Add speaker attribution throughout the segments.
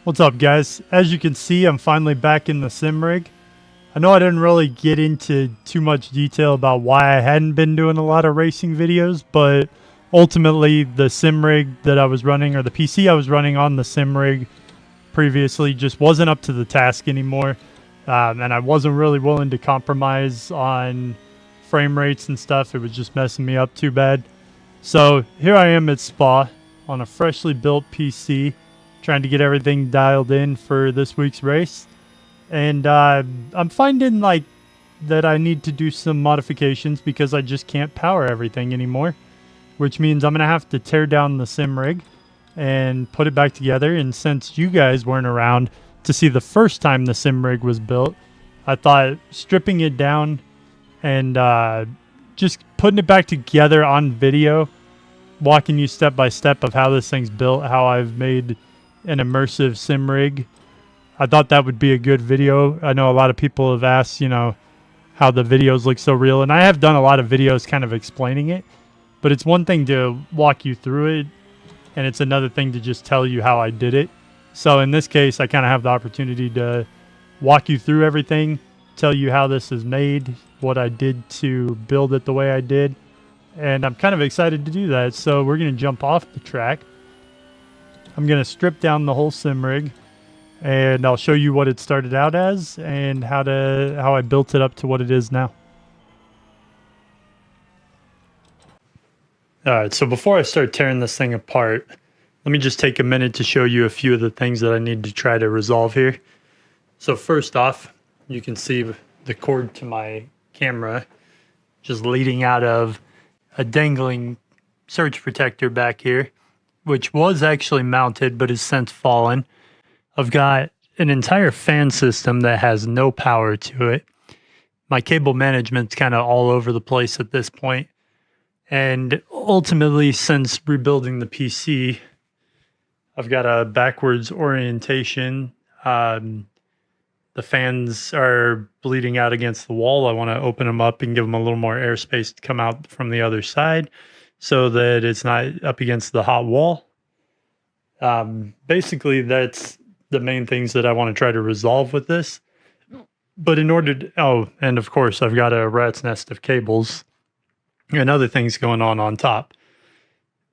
Speaker 1: What's up, guys? As you can see, I'm finally back in the sim rig. I know I didn't really get into too much detail about why I hadn't been doing a lot of racing videos, but ultimately the sim rig that I was running, or the PC I was running on the sim rig previously, just wasn't up to the task anymore. And I wasn't really willing to compromise on frame rates and stuff. It was just messing me up too bad. So here I am at Spa on a freshly built PC, trying to get everything dialed in for this week's race. And I'm finding like that I need to do some modifications because I just can't power everything anymore, which means I'm going to have to tear down the sim rig and put it back together. And since you guys weren't around to see the first time the sim rig was built, I thought stripping it down and just putting it back together on video, walking you step by step of how this thing's built, how I've made an immersive sim rig. I thought that would be a good video. I know a lot of people have asked, how the videos look so real, and I have done a lot of videos kind of explaining it, but it's one thing to walk you through it, and it's another thing to just tell you how I did it. So in this case, I kind of have the opportunity to walk you through everything, tell you how this is made, what I did to build it the way I did, and I'm kind of excited to do that. So we're going to jump off the track. I'm going to strip down the whole sim rig, and I'll show you what it started out as and how I built it up to what it is now. All right, so before I start tearing this thing apart, let me just take a minute to show you a few of the things that I need to try to resolve here. So first off, you can see the cord to my camera just leading out of a dangling surge protector back here, which was actually mounted but has since fallen. I've got an entire fan system that has no power to it. My cable management's kind of all over the place at this point. And ultimately, since rebuilding the PC, I've got a backwards orientation. The fans are bleeding out against the wall. I want to open them up and give them a little more airspace to come out from the other side so that it's not up against the hot wall. Basically, that's the main things that I want to try to resolve with this. But in order to, and of course, I've got a rat's nest of cables and other things going on top.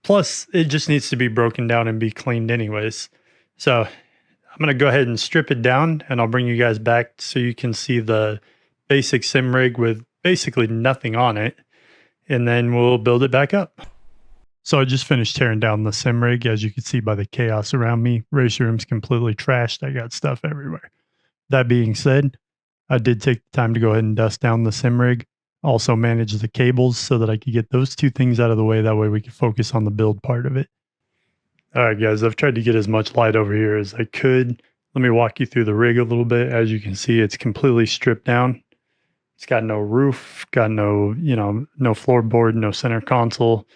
Speaker 1: Plus, it just needs to be broken down and be cleaned anyways. So I'm going to go ahead and strip it down, and I'll bring you guys back so you can see the basic sim rig with basically nothing on it, and then we'll build it back up. So I just finished tearing down the sim rig. As you can see by the chaos around me, race room's completely trashed. I got stuff everywhere. That being said, I did take the time to go ahead and dust down the sim rig. Also manage the cables so that I could get those two things out of the way. That way we could focus on the build part of it. All right, guys, I've tried to get as much light over here as I could. Let me walk you through the rig a little bit. As you can see, it's completely stripped down. It's got no roof, got no, no floorboard, no center console.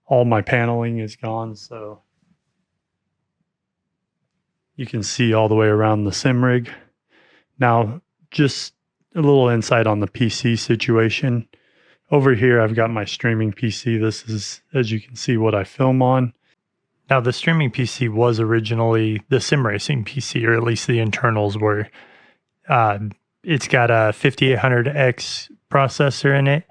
Speaker 1: All my paneling is gone, so you can see all the way around the sim rig. Now, just a little insight on the PC situation. Over here, I've got my streaming PC. This is, as you can see, what I film on. Now, the streaming PC was originally the sim racing PC, or at least the internals were. It's got a 5800X processor in it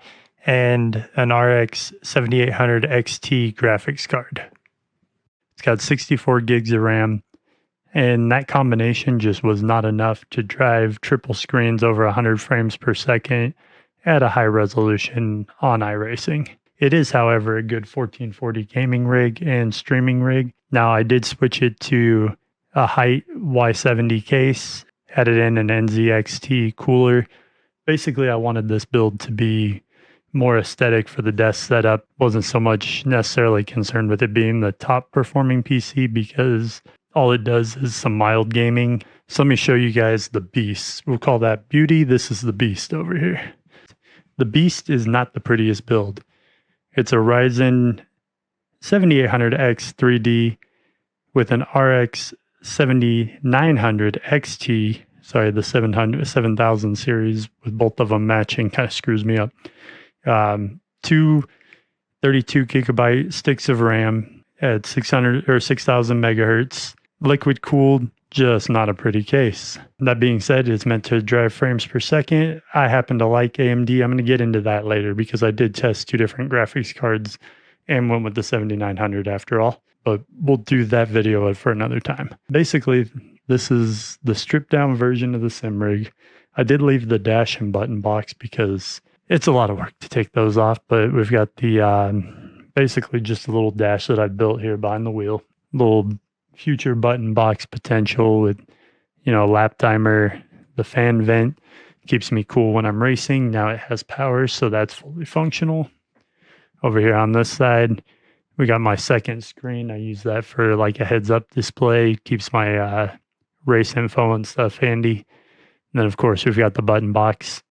Speaker 1: and an RX 7800 XT graphics card. It's got 64 gigs of RAM, and that combination just was not enough to drive triple screens over 100 frames per second at a high resolution on iRacing. It is, however, a good 1440 gaming rig and streaming rig. Now, I did switch it to a height Y70 case, added in an NZXT cooler. Basically, I wanted this build to be more aesthetic for the desk setup. Wasn't so much necessarily concerned with it being the top performing PC because all it does is some mild gaming. So let me show you guys the beast. We'll call that beauty. This is the beast over here. The beast is not the prettiest build. It's a Ryzen 7800X 3D with an RX 7900 XT. Sorry, the 7000 series with both of them matching kind of screws me up. Two 32 gigabyte sticks of RAM at 600 or 6000 megahertz, liquid cooled just not a pretty case. That being said, it's meant to drive frames per second. I happen to like AMD. I'm going to get into that later because I did test 2 different graphics cards and went with the 7900 after all. But we'll do that video for another time. Basically, this is the stripped down version of the sim rig. I did leave the dash and button box because it's a lot of work to take those off, but we've got the basically just a little dash that I built here behind the wheel. Little future button box potential with, lap timer. The fan vent keeps me cool when I'm racing. Now it has power, so that's fully functional. Over here on this side, we got my second screen. I use that for like a heads up display. Keeps my race info and stuff handy. And then of course we've got the button box.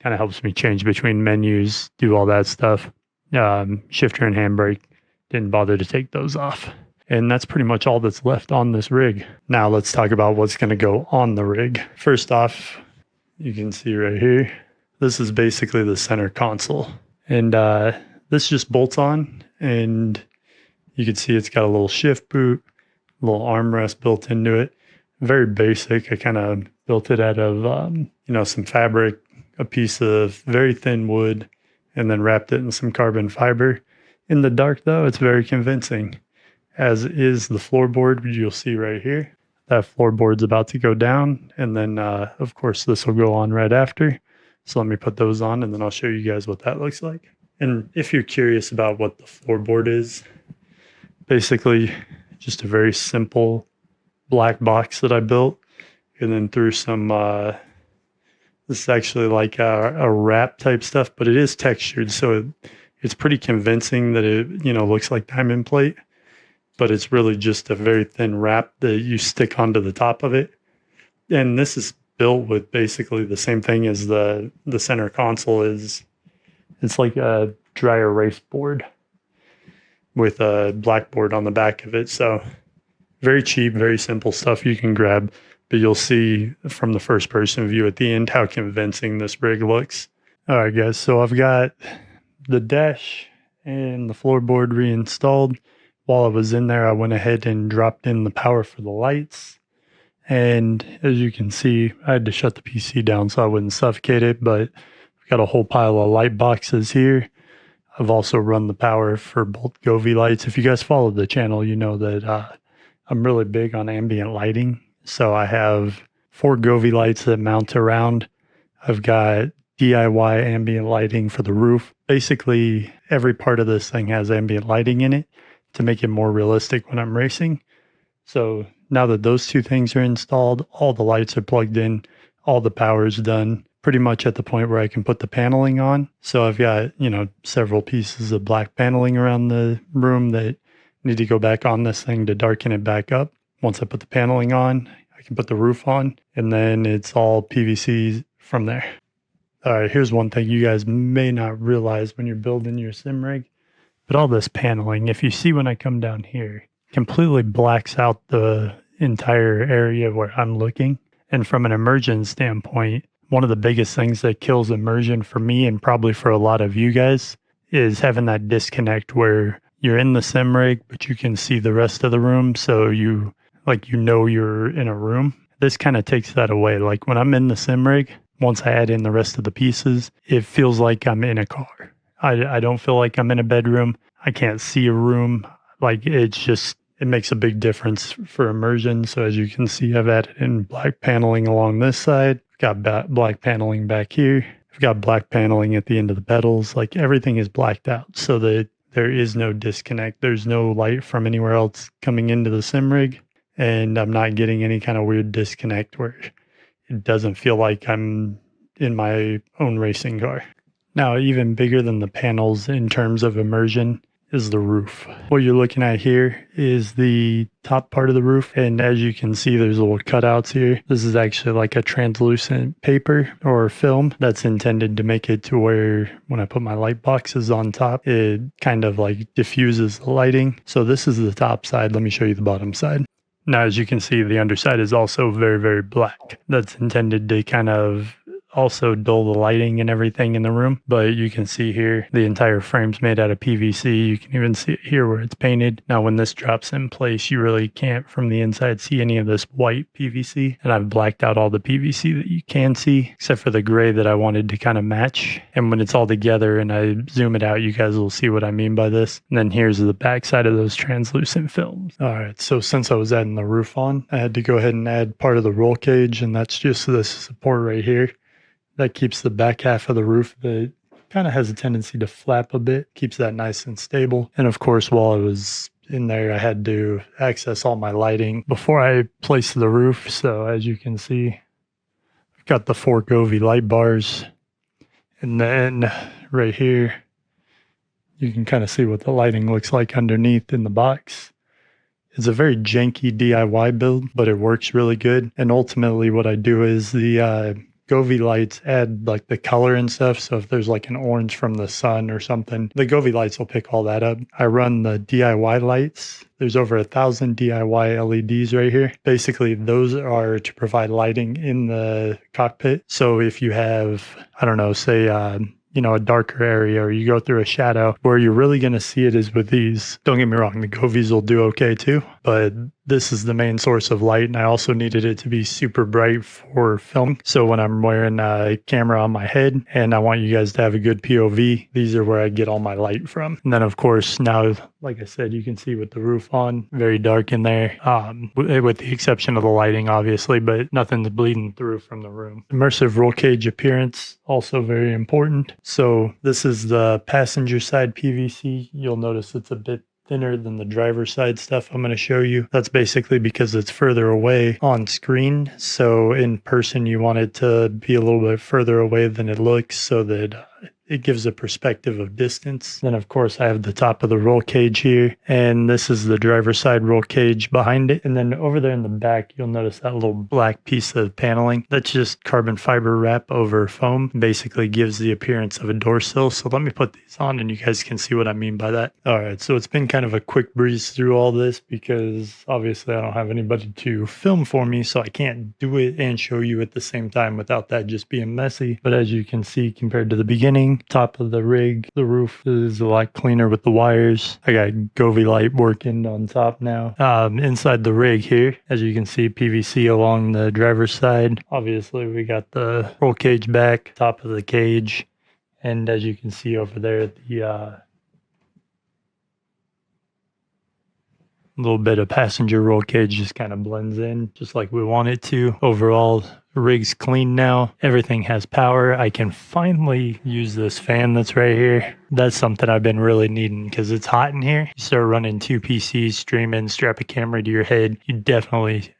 Speaker 1: Kind of helps me change between menus, do all that stuff. Shifter and handbrake. Didn't bother to take those off. And that's pretty much all that's left on this rig. Now let's talk about what's going to go on the rig. First off, you can see right here, this is basically the center console. And this just bolts on, and you can see it's got a little shift boot, a little armrest built into it. Very basic. I kind of built it out of, some fabric, a piece of very thin wood, and then wrapped it in some carbon fiber. In the dark though, it's very convincing. As is the floorboard, you'll see right here. That floorboard's about to go down, and then of course this will go on right after. So let me put those on, and then I'll show you guys what that looks like. And if you're curious about what the floorboard is, basically just a very simple black box that I built, and then through some this is actually like a wrap type stuff, but it is textured, so it's pretty convincing that it looks like diamond plate. But it's really just a very thin wrap that you stick onto the top of it. And this is built with basically the same thing as the center console is. It's like a dry erase board with a blackboard on the back of it. So very cheap, very simple stuff you can grab. But you'll see from the first person view at the end how convincing this rig looks. All right, guys. So I've got the dash and the floorboard reinstalled. While I was in there, I went ahead and dropped in the power for the lights. And as you can see, I had to shut the PC down so I wouldn't suffocate it, but I've got a whole pile of light boxes here. I've also run the power for both Govee lights. If you guys follow the channel, you know that I'm really big on ambient lighting. So I have 4 Govee lights that mount around. I've got DIY ambient lighting for the roof. Basically, every part of this thing has ambient lighting in it to make it more realistic when I'm racing. So now that those 2 things are installed, all the lights are plugged in, all the power is done, pretty much at the point where I can put the paneling on. So I've got, several pieces of black paneling around the room that need to go back on this thing to darken it back up. Once I put the paneling on, I can put the roof on, and then it's all PVC from there. All right, here's one thing you guys may not realize when you're building your sim rig. But all this paneling, if you see when I come down here, completely blacks out the entire area where I'm looking. And from an immersion standpoint, one of the biggest things that kills immersion for me and probably for a lot of you guys is having that disconnect where you're in the sim rig, but you can see the rest of the room. So you're in a room. This kind of takes that away. Like when I'm in the sim rig, once I add in the rest of the pieces, it feels like I'm in a car. I don't feel like I'm in a bedroom. I can't see a room. Like it makes a big difference for immersion. So as you can see, I've added in black paneling along this side. I've got black paneling back here. I've got black paneling at the end of the pedals. Like everything is blacked out so that there is no disconnect. There's no light from anywhere else coming into the sim rig. And I'm not getting any kind of weird disconnect where it doesn't feel like I'm in my own racing car. Now, even bigger than the panels in terms of immersion is the roof. What you're looking at here is the top part of the roof. And as you can see, there's little cutouts here. This is actually like a translucent paper or film that's intended to make it to where when I put my light boxes on top, it kind of like diffuses the lighting. So this is the top side. Let me show you the bottom side. Now, as you can see, the underside is also very, very black. That's intended to kind of also dull the lighting and everything in the room. But you can see here the entire frame's made out of PVC. You can even see it here where it's painted. Now when this drops in place, you really can't from the inside see any of this white PVC, and I've blacked out all the PVC that you can see except for the gray that I wanted to kind of match. And when it's all together and I zoom it out, you guys will see what I mean by this. And then here's the back side of those translucent films. All right, so since I was adding the roof on, I had to go ahead and add part of the roll cage, and that's just this support right here. That keeps the back half of the roof that kind of has a tendency to flap a bit, keeps that nice and stable. And of course, while I was in there, I had to access all my lighting before I placed the roof. So as you can see, I've got the 4 Govee light bars. And then right here, you can kind of see what the lighting looks like underneath in the box. It's a very janky DIY build, but it works really good. And ultimately what I do is the Govee lights add like the color and stuff. So if there's like an orange from the sun or something, the Govee lights will pick all that up. I run the DIY lights. There's over 1,000 DIY LEDs right here. Basically, those are to provide lighting in the cockpit. So if you have, I don't know, say, a darker area, or you go through a shadow, where you're really going to see it is with these. Don't get me wrong, the Govees will do okay too, but this is the main source of light, and I also needed it to be super bright for filming. So when I'm wearing a camera on my head and I want you guys to have a good POV, these are where I get all my light from. And then of course, now, like I said, you can see with the roof on, very dark in there, with the exception of the lighting, obviously, but nothing's bleeding through from the room. Immersive roll cage appearance, also very important. So this is the passenger side PVC. You'll notice it's a bit thinner than the driver's side stuff I'm going to show you. That's basically because it's further away on screen. So in person, you want it to be a little bit further away than it looks so that it gives a perspective of distance. Then of course I have the top of the roll cage here, and this is the driver's side roll cage behind it. And then over there in the back, you'll notice that little black piece of paneling. That's just carbon fiber wrap over foam. Basically gives the appearance of a door sill. So let me put these on and you guys can see what I mean by that. All right, so it's been kind of a quick breeze through all this because obviously I don't have anybody to film for me, so I can't do it and show you at the same time without that just being messy. But as you can see, compared to the beginning, top of the rig, the roof is a lot cleaner with the wires. I got Govee light working on top now. Inside the rig here, as you can see, PVC along the driver's side. Obviously we got the roll cage back, top of the cage, and as you can see over there, the little bit of passenger roll cage just kind of blends in just like we want it to. Overall, the rig's clean now. Everything has power. I can finally use this fan that's right here. That's something I've been really needing because it's hot in here. You start running 2 PCs, streaming, strap a camera to your head, you definitely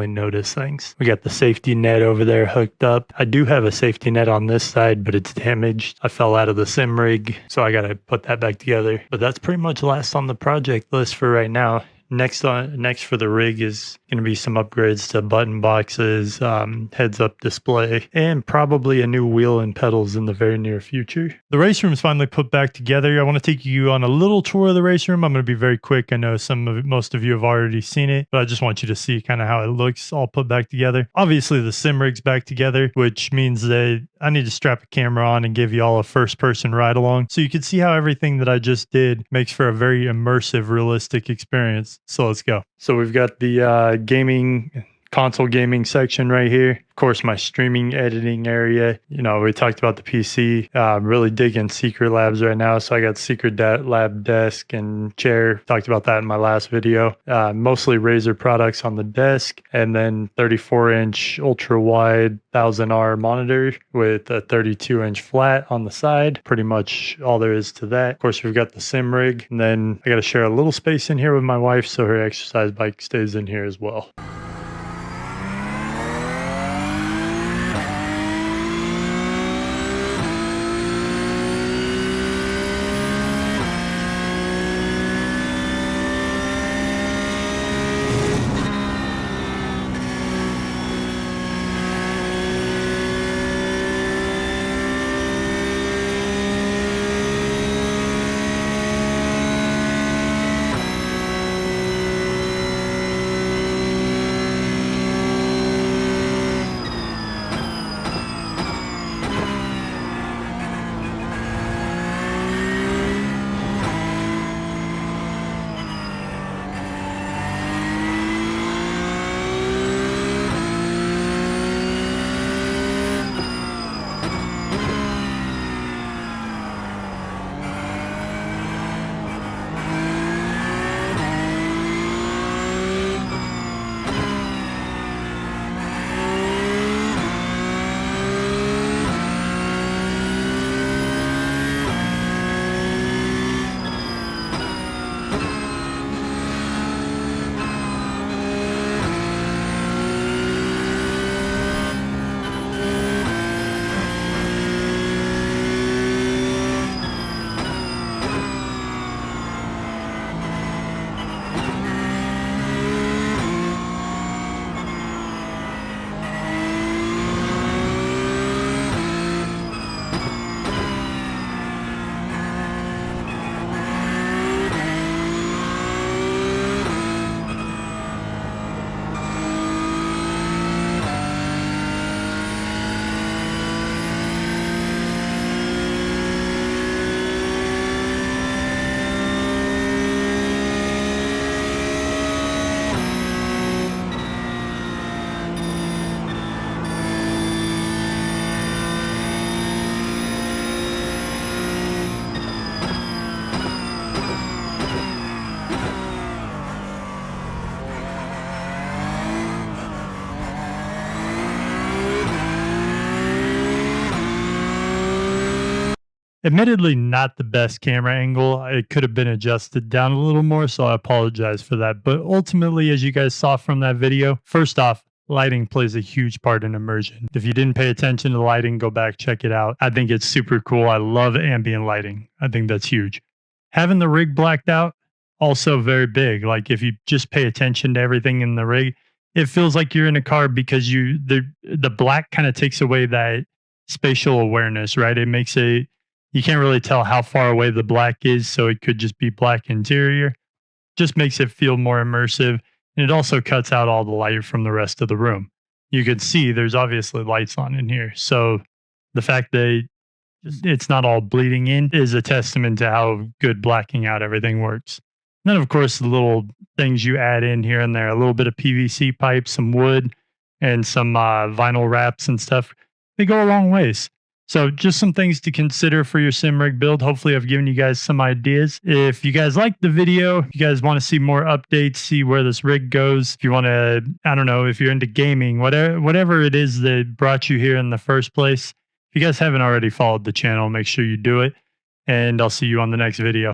Speaker 1: notice things. We got the safety net over there hooked up. I do have a safety net on this side, but it's damaged. I fell out of the sim rig, so I got to put that back together. But that's pretty much last on the project list for right now. Next for the rig is going to be some upgrades to button boxes, heads-up display, and probably a new wheel and pedals in the very near future. The race room is finally put back together. I want to take you on a little tour of the race room. I'm going to be very quick. I know most of you have already seen it, but I just want you to see kind of how it looks all put back together. Obviously, the sim rig's back together, which means that I need to strap a camera on and give you all a first-person ride-along so you can see how everything that I just did makes for a very immersive, realistic experience. So let's go. So we've got the console gaming section right here. Of course, my streaming editing area. We talked about the PC. Really digging Secret Labs right now. So I got Secret Lab desk and chair. Talked about that in my last video. Mostly Razer products on the desk, and then 34-inch ultra wide 1000R monitor with a 32-inch flat on the side. Pretty much all there is to that. Of course, we've got the sim rig, and then I got to share a little space in here with my wife, so her exercise bike stays in here as well. Admittedly, not the best camera angle. It could have been adjusted down a little more, so I apologize for that. But ultimately, as you guys saw from that video, first off, lighting plays a huge part in immersion. If you didn't pay attention to lighting, go back, check it out. I think it's super cool. I love ambient lighting. I think that's huge. Having the rig blacked out, also very big. Like if you just pay attention to everything in the rig, it feels like you're in a car because the black kind of takes away that spatial awareness, right? It makes a you can't really tell how far away the black is, so it could just be black interior. Just makes it feel more immersive, and it also cuts out all the light from the rest of the room. You can see there's obviously lights on in here, so the fact that it's not all bleeding in is a testament to how good blacking out everything works. And then, of course, the little things you add in here and there, a little bit of PVC pipe, some wood, and some vinyl wraps and stuff, they go a long ways. So just some things to consider for your sim rig build. Hopefully I've given you guys some ideas. If you guys like the video, if you guys want to see more updates, see where this rig goes, if you want to, I don't know, if you're into gaming, whatever it is that brought you here in the first place, if you guys haven't already followed the channel, make sure you do it. And I'll see you on the next video.